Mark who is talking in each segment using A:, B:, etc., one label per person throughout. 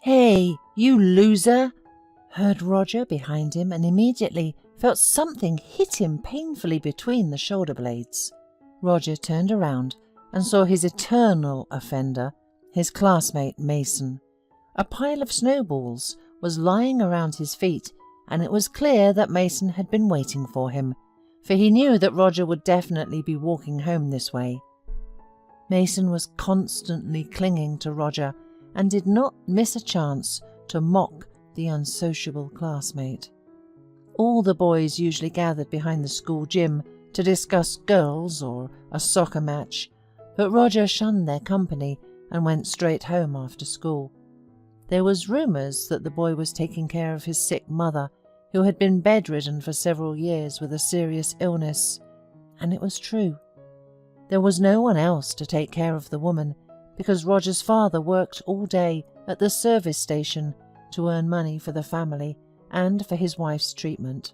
A: "Hey, you loser!" heard Roger behind him, and immediately felt something hit him painfully between the shoulder blades. Roger turned around and saw his eternal offender, his classmate Mason. A pile of snowballs was lying around his feet, and it was clear that Mason had been waiting for him, for he knew that Roger would definitely be walking home this way. Mason was constantly clinging to Roger and did not miss a chance to mock the unsociable classmate. All the boys usually gathered behind the school gym to discuss girls or a soccer match, but Roger shunned their company and went straight home after school. There was rumours that the boy was taking care of his sick mother, who had been bedridden for several years with a serious illness, and it was true. There was no one else to take care of the woman, because Roger's father worked all day at the service station to earn money for the family and for his wife's treatment.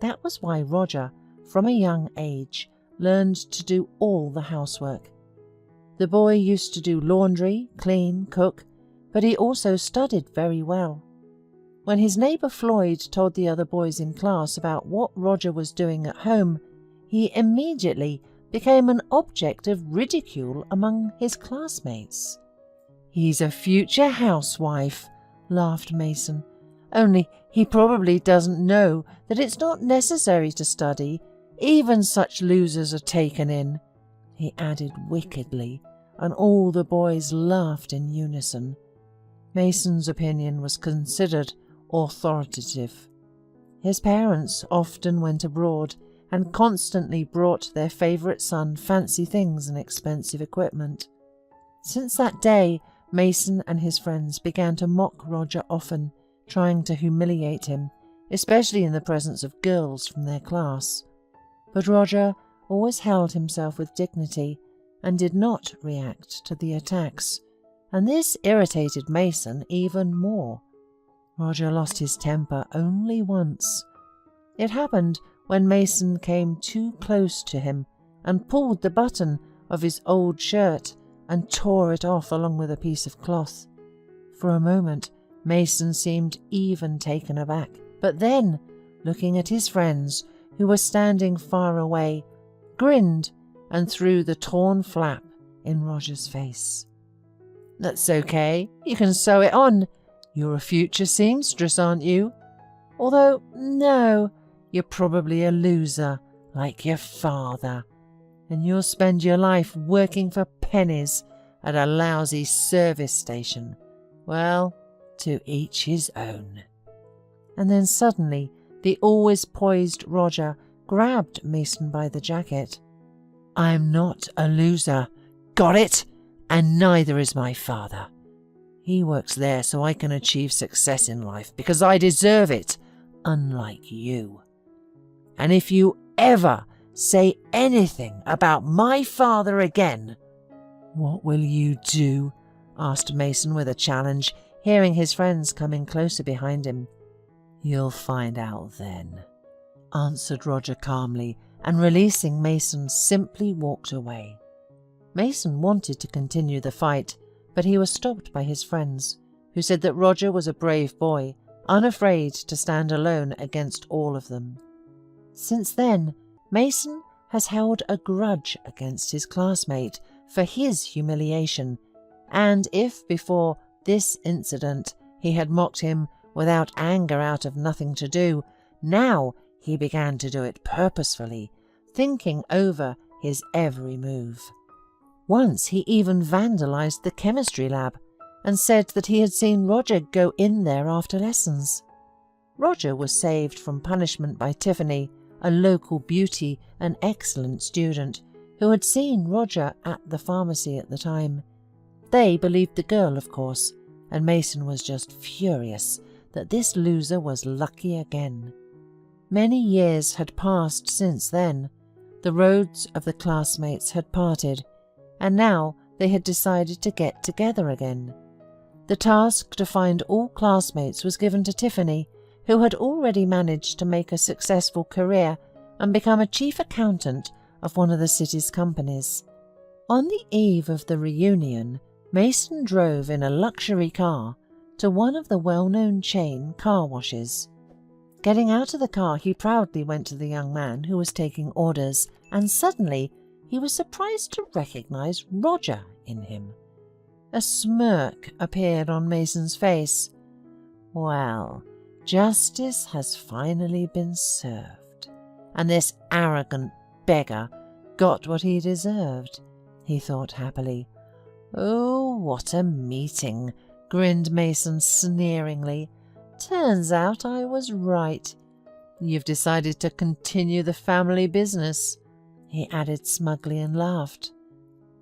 A: That was why Roger, from a young age, learned to do all the housework. The boy used to do laundry, clean, cook, but he also studied very well. When his neighbour Floyd told the other boys in class about what Roger was doing at home, he immediately became an object of ridicule among his classmates. "He's a future housewife," laughed Mason. "Only he probably doesn't know that it's not necessary to study. Even such losers are taken in," he added wickedly, and all the boys laughed in unison. Mason's opinion was considered authoritative. His parents often went abroad and constantly brought their favourite son fancy things and expensive equipment. Since that day, Mason and his friends began to mock Roger often, trying to humiliate him, especially in the presence of girls from their class. But Roger always held himself with dignity and did not react to the attacks, and this irritated Mason even more. Roger lost his temper only once. It happened when Mason came too close to him and pulled the button of his old shirt and tore it off along with a piece of cloth. For a moment, Mason seemed even taken aback, but then, looking at his friends, who were standing far away, grinned and threw the torn flap in Roger's face. "That's okay, you can sew it on. You're a future seamstress, aren't you? Although, no, you're probably a loser, like your father, and you'll spend your life working for pennies at a lousy service station. Well, to each his own." And then suddenly, the always poised Roger grabbed Mason by the jacket. "I'm not a loser, got it? And neither is my father. He works there so I can achieve success in life because I deserve it, unlike you. And if you ever say anything about my father again—" "What will you do?" asked Mason with a challenge, hearing his friends coming closer behind him. "You'll find out then," answered Roger calmly, and releasing Mason, simply walked away. Mason wanted to continue the fight, but he was stopped by his friends, who said that Roger was a brave boy, unafraid to stand alone against all of them. Since then, Mason has held a grudge against his classmate for his humiliation, and if before this incident he had mocked him without anger out of nothing to do, now he began to do it purposefully, thinking over his every move. Once he even vandalized the chemistry lab and said that he had seen Roger go in there after lessons. Roger was saved from punishment by Tiffany, a local beauty and excellent student who had seen Roger at the pharmacy at the time. They believed the girl, of course, and Mason was just furious that this loser was lucky again. Many years had passed since then. The roads of the classmates had parted, and now they had decided to get together again. The task to find all classmates was given to Tiffany, who had already managed to make a successful career and become a chief accountant of one of the city's companies. On the eve of the reunion, Mason drove in a luxury car to one of the well-known chain car washes. Getting out of the car, he proudly went to the young man who was taking orders, and suddenly he was surprised to recognize Roger in him. A smirk appeared on Mason's face. Well, justice has finally been served, and this arrogant beggar got what he deserved, he thought happily. Oh, what a meeting, grinned Mason sneeringly. Turns out I was right. You've decided to continue the family business, he added smugly and laughed.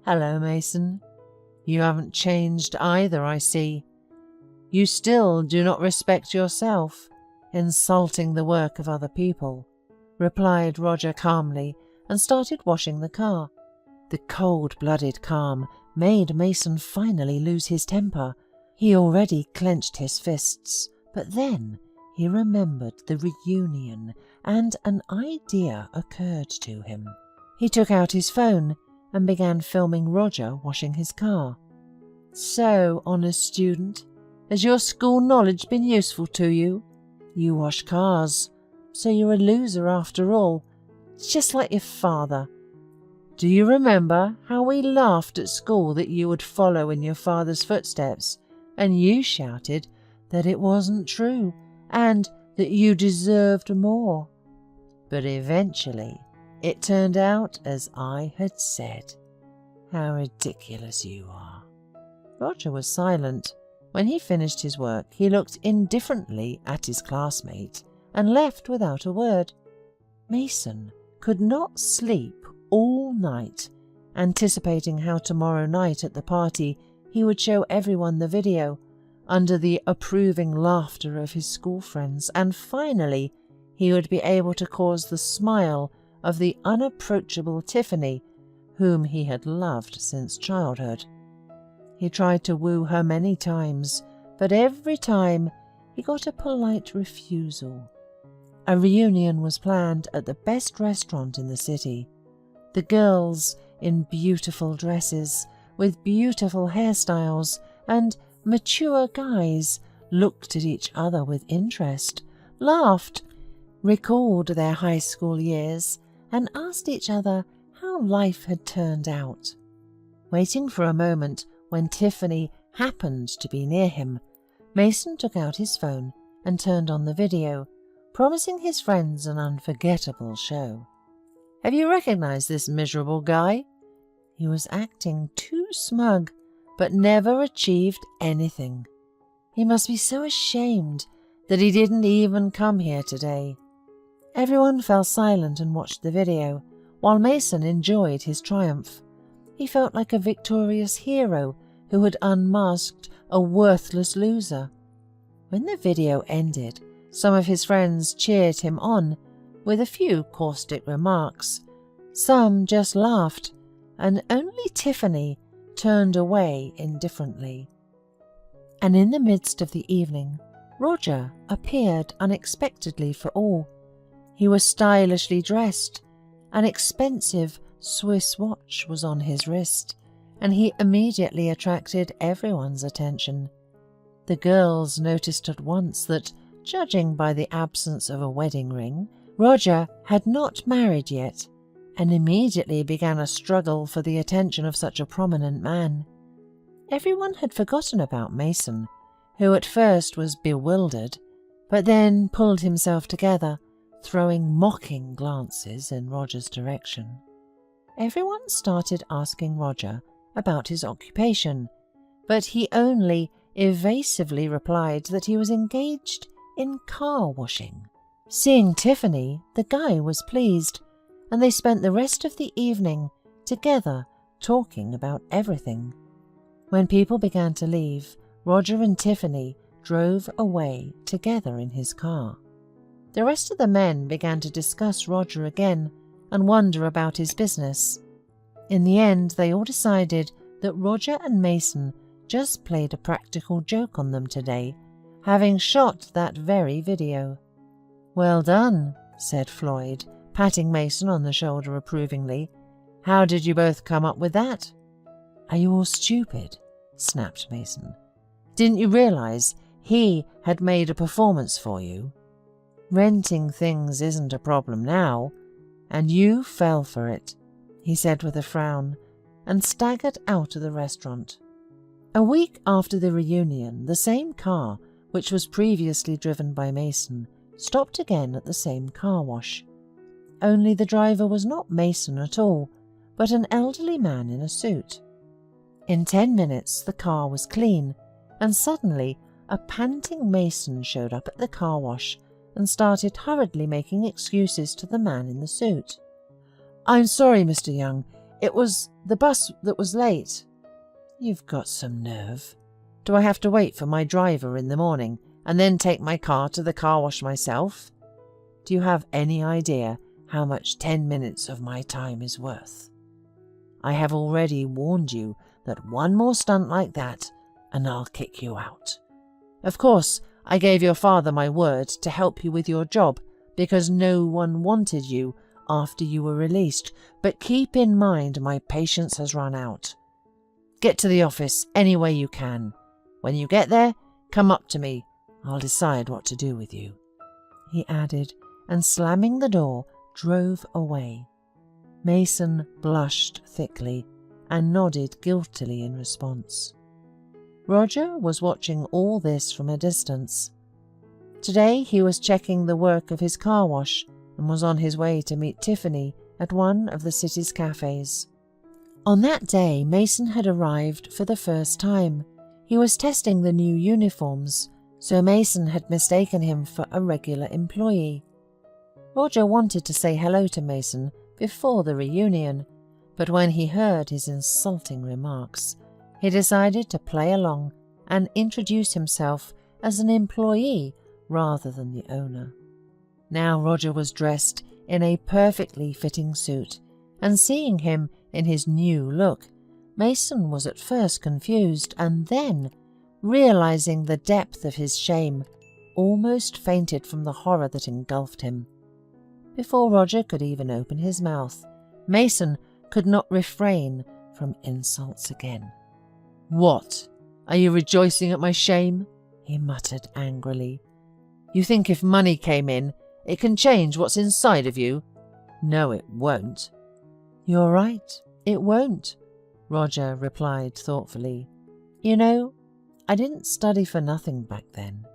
A: Hello, Mason. You haven't changed either, I see. You still do not respect yourself, insulting the work of other people, replied Roger calmly, and started washing the car. The cold-blooded calm made Mason finally lose his temper. He already clenched his fists, but then he remembered the reunion, and an idea occurred to him. He took out his phone and began filming Roger washing his car. So, honest student, has your school knowledge been useful to you? You wash cars, so you're a loser after all, just like your father. Do you remember how we laughed at school that you would follow in your father's footsteps, and you shouted that it wasn't true, and that you deserved more? But eventually it turned out as I had said. How ridiculous you are. Roger was silent. When he finished his work, he looked indifferently at his classmate and left without a word. Mason could not sleep all night, anticipating how tomorrow night at the party he would show everyone the video, under the approving laughter of his school friends, and finally he would be able to cause the smile of the unapproachable Tiffany, whom he had loved since childhood. He tried to woo her many times, but every time he got a polite refusal. A reunion was planned at the best restaurant in the city. The girls, in beautiful dresses, with beautiful hairstyles, and mature guys, looked at each other with interest, laughed, recalled their high school years, and asked each other how life had turned out. Waiting for a moment when Tiffany happened to be near him, Mason took out his phone and turned on the video, promising his friends an unforgettable show. Have you recognized this miserable guy? He was acting too smug, but never achieved anything. He must be so ashamed that he didn't even come here today. Everyone fell silent and watched the video, while Mason enjoyed his triumph. He felt like a victorious hero who had unmasked a worthless loser. When the video ended, some of his friends cheered him on, with a few caustic remarks. Some just laughed, and only Tiffany turned away indifferently. And in the midst of the evening, Roger appeared unexpectedly for all. He was stylishly dressed. An expensive Swiss watch was on his wrist, and he immediately attracted everyone's attention. The girls noticed at once that, judging by the absence of a wedding ring, Roger had not married yet, and immediately began a struggle for the attention of such a prominent man. Everyone had forgotten about Mason, who at first was bewildered, but then pulled himself together, throwing mocking glances in Roger's direction. Everyone started asking Roger about his occupation, but he only evasively replied that he was engaged in car washing. Seeing Tiffany, the guy was pleased, and they spent the rest of the evening together talking about everything. When people began to leave, Roger and Tiffany drove away together in his car. The rest of the men began to discuss Roger again and wonder about his business. In the end, they all decided that Roger and Mason just played a practical joke on them today, having shot that very video. "Well done," said Floyd, patting Mason on the shoulder approvingly. "How did you both come up with that?" "Are you all stupid?" snapped Mason. "Didn't you realize he had made a performance for you. Renting things isn't a problem now, and you fell for it, he said with a frown, and staggered out of the restaurant. A week after the reunion, the same car, which was previously driven by Mason, stopped again at the same car wash. Only the driver was not Mason at all, but an elderly man in a suit. In 10 minutes the car was clean, and suddenly a panting Mason showed up at the car wash and started hurriedly making excuses to the man in the suit. "I'm sorry, Mr. Young. It was the bus that was late." "You've got some nerve. Do I have to wait for my driver in the morning and then take my car to the car wash myself? Do you have any idea how much 10 minutes of my time is worth? I have already warned you that one more stunt like that and I'll kick you out. Of course, I gave your father my word to help you with your job because no one wanted you after you were released, but keep in mind my patience has run out. Get to the office any way you can. When you get there, come up to me. I'll decide what to do with you," he added, and slamming the door, drove away. Mason blushed thickly and nodded guiltily in response. Roger was watching all this from a distance. Today he was checking the work of his car wash and was on his way to meet Tiffany at one of the city's cafes. On that day, Mason had arrived for the first time. He was testing the new uniforms, so Mason had mistaken him for a regular employee. Roger wanted to say hello to Mason before the reunion, but when he heard his insulting remarks, he decided to play along and introduce himself as an employee rather than the owner. Now Roger was dressed in a perfectly fitting suit, and seeing him in his new look, Mason was at first confused and then, realizing the depth of his shame, almost fainted from the horror that engulfed him. Before Roger could even open his mouth, Mason could not refrain from insults again. "What? Are you rejoicing at my shame?" he muttered angrily. "You think if money came in, it can change what's inside of you? No, it won't." "You're right, it won't," Roger replied thoughtfully. "You know, I didn't study for nothing back then.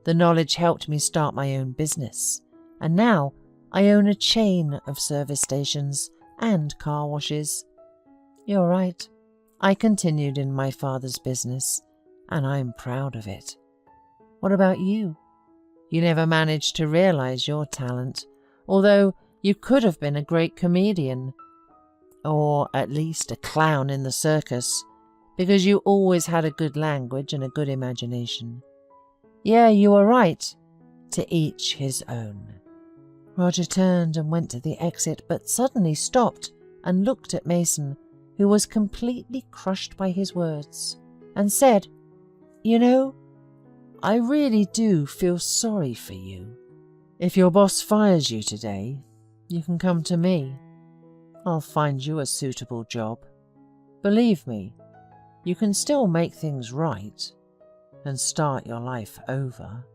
A: The knowledge helped me start my own business, and now I own a chain of service stations and car washes. You're right, I continued in my father's business, and I'm proud of it. What about you? You never managed to realize your talent, although you could have been a great comedian, or at least a clown in the circus, because you always had a good language and a good imagination. Yeah, you were right. To each his own." Roger turned and went to the exit, but suddenly stopped and looked at Mason, who was completely crushed by his words, and said, "You know, I really do feel sorry for you. If your boss fires you today, you can come to me. I'll find you a suitable job. Believe me, you can still make things right and start your life over."